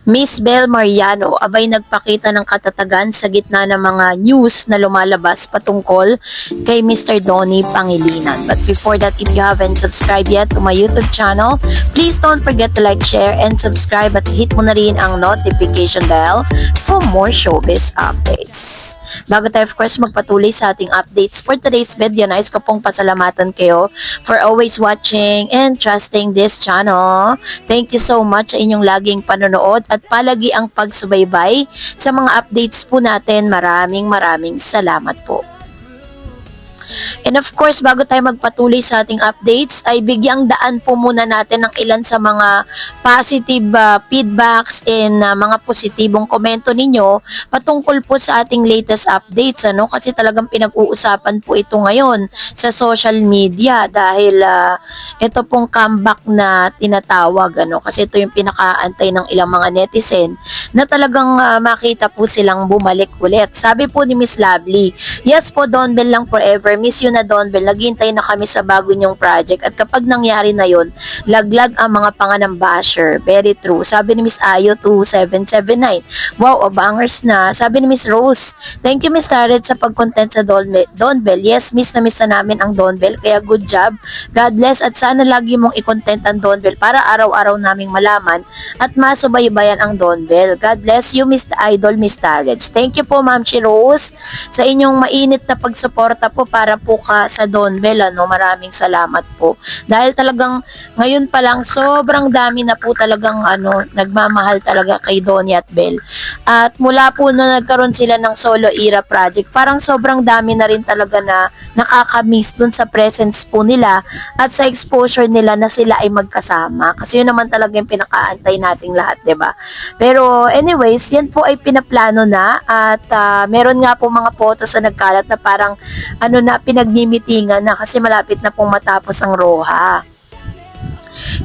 Miss Bel Mariano abay nagpakita ng katatagan sa gitna ng mga news na lumalabas patungkol kay Mr. Donnie Pangilinan. But before that, if you haven't subscribed yet to my YouTube channel, please don't forget to like, share, and subscribe at hit mo na rin ang notification bell for more showbiz updates. Bago tayo of course magpatuloy sa ating updates for today's video, nais ko pong pasalamatan kayo for always watching and trusting this channel. Thank you so much sa inyong laging panonood at palagi ang pagsubaybay sa mga updates po natin. Maraming salamat po. And of course, bago tayo magpatuloy sa ating updates, ay bigyang daan po muna natin ng ilan sa mga positive feedbacks and mga positibong komento ninyo patungkol po sa ating latest updates. Kasi talagang pinag-uusapan po ito ngayon sa social media dahil ito pong comeback na tinatawag. Kasi ito yung pinakaantay ng ilang mga netizen na talagang makita po silang bumalik ulit. Sabi po ni Miss Lovely, yes po, Don Bell lang forever. Miss you na, Don Bell. Naghihintay na kami sa bago niyong project at kapag nangyari na yon, laglag ang mga panganang basher. Very true. Sabi ni Miss Ayo 2779. Wow, abangers na. Sabi ni Miss Rose, thank you Miss Tarred sa pag-content sa Don Bell. Yes, miss na namin ang Don Bell, kaya good job. God bless at sana lagi mong i-content ang Don Bell para araw-araw naming malaman at masubaybayan ang Don Bell. God bless you, Miss Idol, Miss Tarred. Thank you po Ma'am Chi Rose sa inyong mainit na pagsuporta po para po sa Don Bell. Maraming salamat po. Dahil talagang ngayon pa lang sobrang dami na po talagang nagmamahal talaga kay Donnie at Bell. At mula po na nagkaroon sila ng solo era project, parang sobrang dami na rin talaga na nakakamiss dun sa presence po nila at sa exposure nila na sila ay magkasama. Kasi yun naman talaga yung pinakaantay nating lahat, 'di ba? Pero anyways, yan po ay pinaplano na at meron nga po mga photos na nagkalat na parang pinagmimitingan na kasi malapit na pong matapos ang Roha.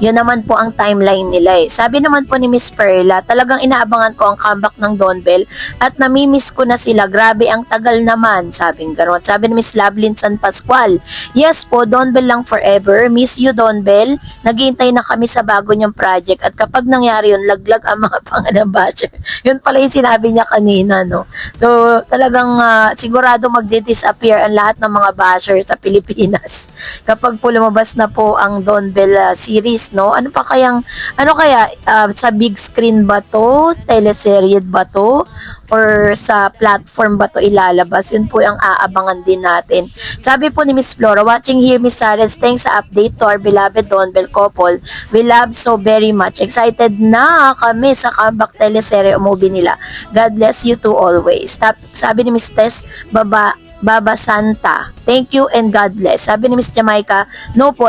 Yan naman po ang timeline nila eh. Sabi naman po ni Miss Perla, talagang inaabangan ko ang comeback ng Don Bell at namimiss ko na sila. Grabe ang tagal naman, sabing gano'n. Sabi ni Miss Lovelyn San Pascual, yes po, Don Bell lang forever. Miss you, Don Bell. Naghihintay na kami sa bago niyong project at kapag nangyari yun, laglag ang mga panganang basher. Yun pala yung sinabi niya kanina, no? So, talagang sigurado magdi-disappear ang lahat ng mga basher sa Pilipinas kapag po lumabas na po ang Don Bell series, no? Ano kaya sa big screen ba to? Teleserye ba to? Or sa platform ba to ilalabas? Yun po ang aabangan din natin. Sabi po ni Miss Flora, watching here Miss Sares, thanks sa update to our beloved Don Bell couple. We love so very much. Excited na kami sa comeback teleserye o movie nila. God bless you too always. Sabi ni Miss Tess, Baba Santa, thank you and God bless. Sabi ni Miss Jamaica, no po,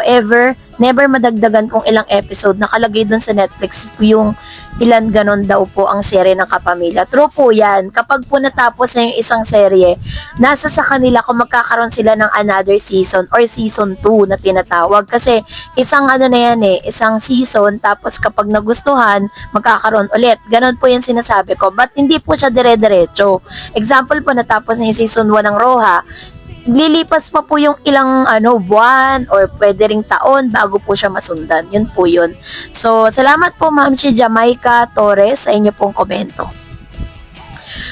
never madagdagan kung ilang episode. Nakalagay dun sa Netflix yung ilan ganon daw po ang serye ng Kapamilya. True po yan. Kapag po natapos na yung isang serye, nasa sa kanila kung magkakaroon sila ng another season or season 2 na tinatawag. Kasi isang isang season, tapos kapag nagustuhan, magkakaroon ulit. Ganon po yung sinasabi ko. But hindi po siya dire-diretso. Example po, natapos na yung season 1 ng Roha, lilipas pa po yung ilang buwan or pwede ring taon bago po siya masundan. Yun po yun. So, salamat po Ma'am si Jamaica Torres sa inyo pong komento.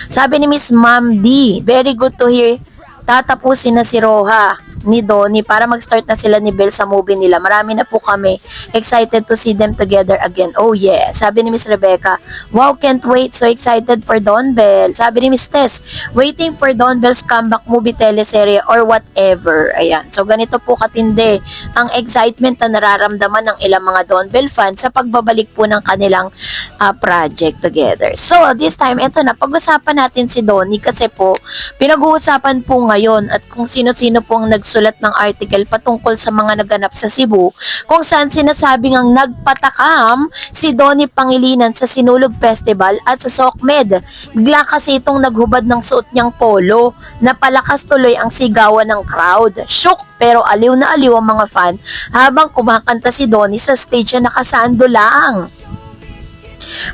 Sabi ni Miss Ma'am D, very good to hear tatapusin na si Roha ni Donnie para mag-start na sila ni Bell sa movie nila. Marami na po kami excited to see them together again. Oh yeah. Sabi ni Miss Rebecca, wow, can't wait. So excited for Don Bell. Sabi ni Miss Tess, waiting for Don Bell's comeback movie, teleserye or whatever. Ayan. So ganito po katindi ang excitement na nararamdaman ng ilang mga Don Bell fans sa pagbabalik po ng kanilang project together. So this time, eto na, pag-usapan natin si Donnie kasi po pinag-uusapan po ngayon at kung sino-sino pong nagsulat ng article patungkol sa mga naganap sa Cebu kung saan sinasabing ang nagpatakam si Donnie Pangilinan sa Sinulog Festival at sa SOCMED. Bigla kasi itong naghubad ng suot niyang polo, napalakas tuloy ang sigawan ng crowd. Shook pero aliw na aliw ang mga fan habang kumakanta si Donnie sa stage na nakasando lang.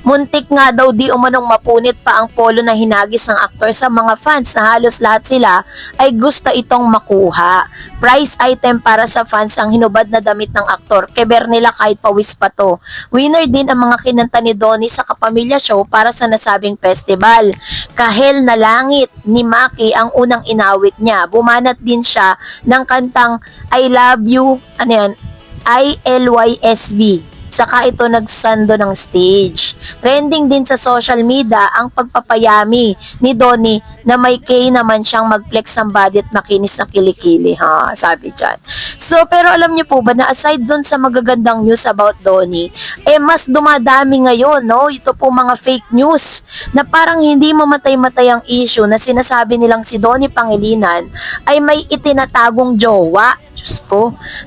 Muntik nga daw di umanong mapunit pa ang polo na hinagis ng aktor sa mga fans na halos lahat sila ay gusto itong makuha. Prize item para sa fans ang hinubad na damit ng aktor. Keber nila kahit pawis pa to. Winner din ang mga kinanta ni Donnie sa Kapamilya Show para sa nasabing festival. Kahel na Langit ni Maki ang unang inawit niya. Bumanat din siya ng kantang I Love You, ano yan, ILYSB. Saka ito nagsando ng stage. Trending din sa social media ang pagpapayami ni Donnie na may K naman siyang mag-flex ng body at makinis na kilikili. Ha, sabi dyan. So, pero alam niyo po ba na aside dun sa magagandang news about Donnie, mas dumadami ngayon, no? Ito po mga fake news na parang hindi mamatay-matay ang issue na sinasabi nilang si Donnie Pangilinan ay may itinatagong jowa.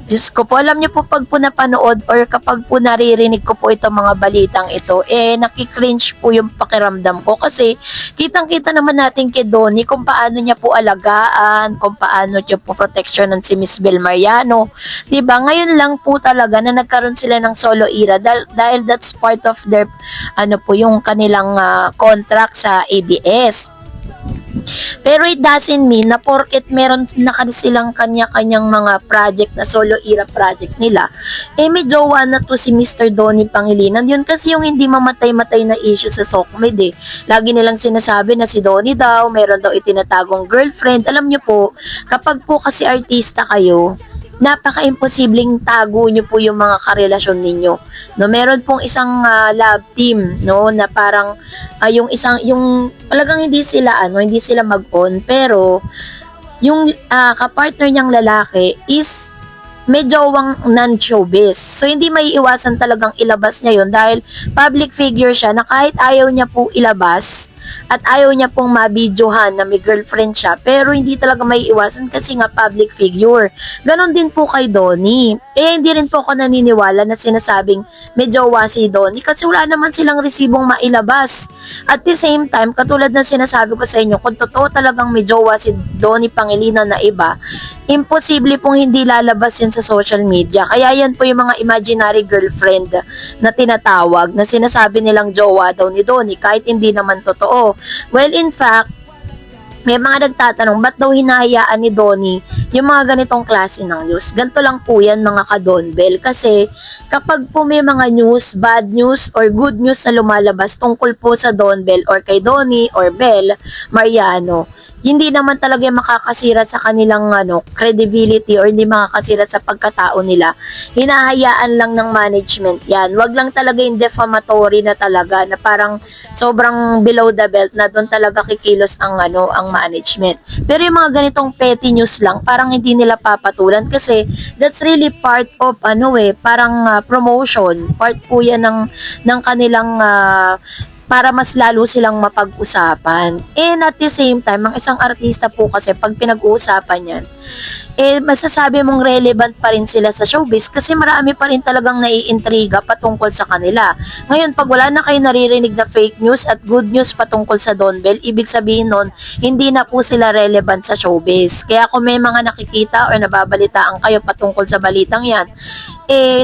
Diyos ko po, alam niyo po pag po napanood or kapag po naririnig ko po itong mga balitang ito, nakikringe po yung pakiramdam ko kasi kitang-kita naman natin kay Donnie kung paano niya po alagaan, kung paano niya po proteksyonan si Miss Bel Mariano. Diba? Ngayon lang po talaga na nagkaroon sila ng solo era dahil that's part of their, yung kanilang contract sa ABS. Pero it doesn't mean na porket meron na silang kanya-kanyang mga project na solo era project nila, may jowa na to si Mr. Donnie Pangilinan. Yun kasi yung hindi mamatay-matay na issue sa Sokmed Lagi nilang sinasabi na si Donnie daw, meron daw itinatagong girlfriend. Alam nyo po, kapag po kasi artista kayo, napaka-imposibleng tago nyo po yung mga karelasyon ninyo. No, meron pong isang love team, no, na parang yung talagang hindi sila mag-on, pero yung kapartner niyang lalaki is may jowang non-showbiz. So, hindi may iwasan talagang ilabas niya yun dahil public figure siya na kahit ayaw niya po ilabas at ayaw niya pong mabidyohan na may girlfriend siya, pero hindi talaga may iwasan kasi nga public figure. Ganon din po kay Donnie. Hindi rin po ako naniniwala na sinasabing may jowa si Donnie kasi wala naman silang resibong mailabas. At the same time, katulad na sinasabi ko sa inyo, kung totoo talagang may jowa si Donnie Pangilinan na iba, imposible pong hindi lalabas yan sa social media. Kaya yan po yung mga imaginary girlfriend na tinatawag, na sinasabi nilang jowa daw ni Donnie kahit hindi naman totoo. Well, in fact, may mga nagtatanong, ba't daw hinahayaan ni Donnie yung mga ganitong klase ng news? Ganito lang po yan mga ka-Donbel. Kasi kapag po may mga news, bad news or good news na lumalabas tungkol po sa Donbel or kay Donnie or Bel Mariano, hindi naman talaga makakasira sa kanilang credibility or hindi makakasira sa pagkatao nila. Hinahayaan lang ng management yan. Wag lang talaga yung defamatory na talaga na parang sobrang below the belt na doon talaga kikilos ang management. Pero yung mga ganitong petty news lang, parang hindi nila papatulan kasi that's really part of parang promotion. Part po yan ng kanilang para mas lalo silang mapag-usapan. And at the same time, ang isang artista po kasi pag pinag-uusapan yan, masasabi mong relevant pa rin sila sa showbiz kasi marami pa rin talagang naiintriga patungkol sa kanila. Ngayon, pag wala na kayo naririnig na fake news at good news patungkol sa Donbel, ibig sabihin nun, hindi na po sila relevant sa showbiz. Kaya kung may mga nakikita o nababalitaan kayo patungkol sa balitang yan,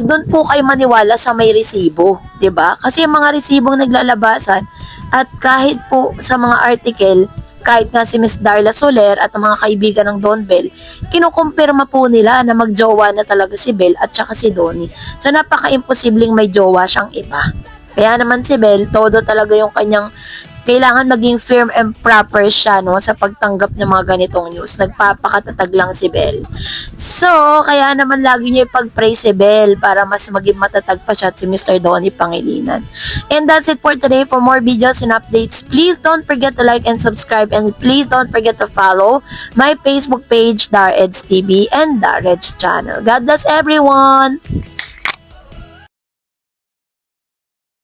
doon po kayo maniwala sa may resibo, 'di ba? Kasi yung mga resibong naglalabasan at kahit po sa mga article, kahit nga si Miss Darla Soler at ang mga kaibigan ng Donbel, kinukumpirma po nila na magjowa na talaga si Bel at saka si Donnie. So napaka-imposibleng may jowa siyang iba. Kaya naman si Bel, todo talaga yung kanyang kailangan maging firm and proper siya sa pagtanggap ng mga ganitong news. Nagpapakatatag lang si Bel. So, kaya naman lagi niyo ipag-pray si Bel para mas maging matatag pa siya at si Mr. Donnie Pangilinan. And that's it for today. For more videos and updates, please don't forget to like and subscribe, and please don't forget to follow my Facebook page, Dareds TV and Dareds Channel. God bless everyone!